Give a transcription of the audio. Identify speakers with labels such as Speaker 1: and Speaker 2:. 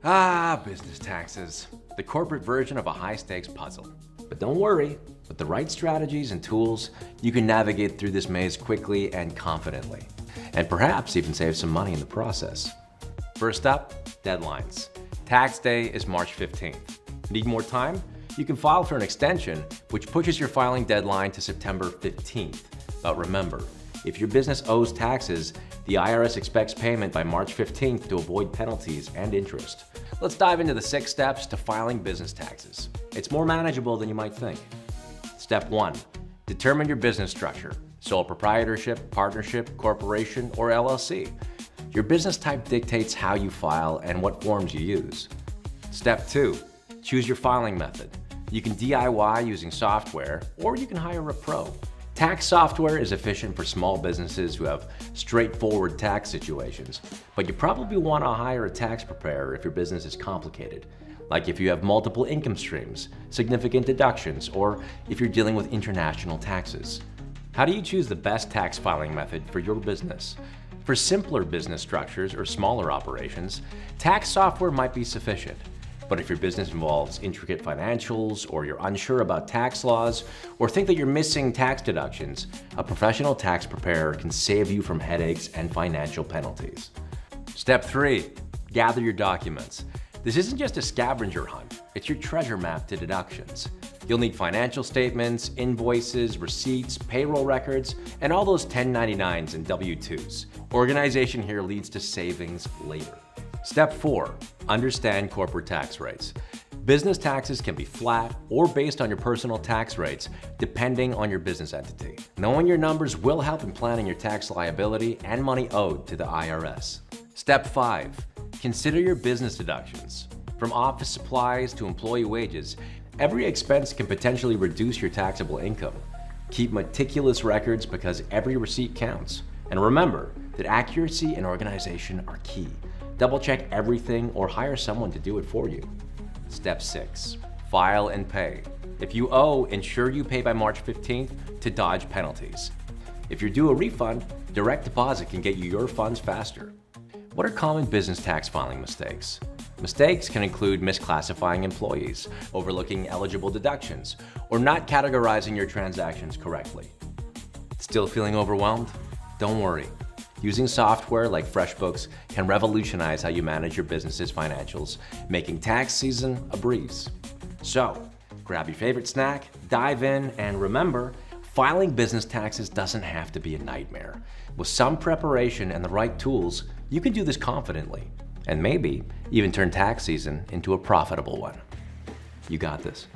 Speaker 1: Ah, business taxes, the corporate version of a high-stakes puzzle. But don't worry, with the right strategies and tools, you can navigate through this maze quickly and confidently, and perhaps even save some money in the process. First up, deadlines. Tax day is March 15th. Need more time? You can file for an extension, which pushes your filing deadline to September 15th. But remember, if your business owes taxes, the IRS expects payment by March 15th to avoid penalties and interest. Let's dive into the 6 steps to filing business taxes. It's more manageable than you might think. Step 1, determine your business structure: sole proprietorship, partnership, corporation, or LLC. Your business type dictates how you file and what forms you use. Step 2, choose your filing method. You can DIY using software, or you can hire a pro. Tax software is efficient for small businesses who have straightforward tax situations, but you probably want to hire a tax preparer if your business is complicated, like if you have multiple income streams, significant deductions, or if you're dealing with international taxes. How do you choose the best tax filing method for your business? For simpler business structures or smaller operations, tax software might be sufficient. But if your business involves intricate financials, or you're unsure about tax laws, or think that you're missing tax deductions, a professional tax preparer can save you from headaches and financial penalties. Step 3, gather your documents. This isn't just a scavenger hunt, it's your treasure map to deductions. You'll need financial statements, invoices, receipts, payroll records, and all those 1099s and W-2s. Organization here leads to savings later. Step 4, understand corporate tax rates. Business taxes can be flat or based on your personal tax rates, depending on your business entity. Knowing your numbers will help in planning your tax liability and money owed to the IRS. Step 5, consider your business deductions. From office supplies to employee wages, every expense can potentially reduce your taxable income. Keep meticulous records because every receipt counts. And remember that accuracy and organization are key. Double-check everything or hire someone to do it for you. Step 6, file and pay. If you owe, ensure you pay by March 15th to dodge penalties. If you're due a refund, direct deposit can get you your funds faster. What are common business tax filing mistakes? Mistakes can include misclassifying employees, overlooking eligible deductions, or not categorizing your transactions correctly. Still feeling overwhelmed? Don't worry. Using software like FreshBooks can revolutionize how you manage your business's financials, making tax season a breeze. So, grab your favorite snack, dive in, and remember, filing business taxes doesn't have to be a nightmare. With some preparation and the right tools, you can do this confidently, and maybe even turn tax season into a profitable one. You got this.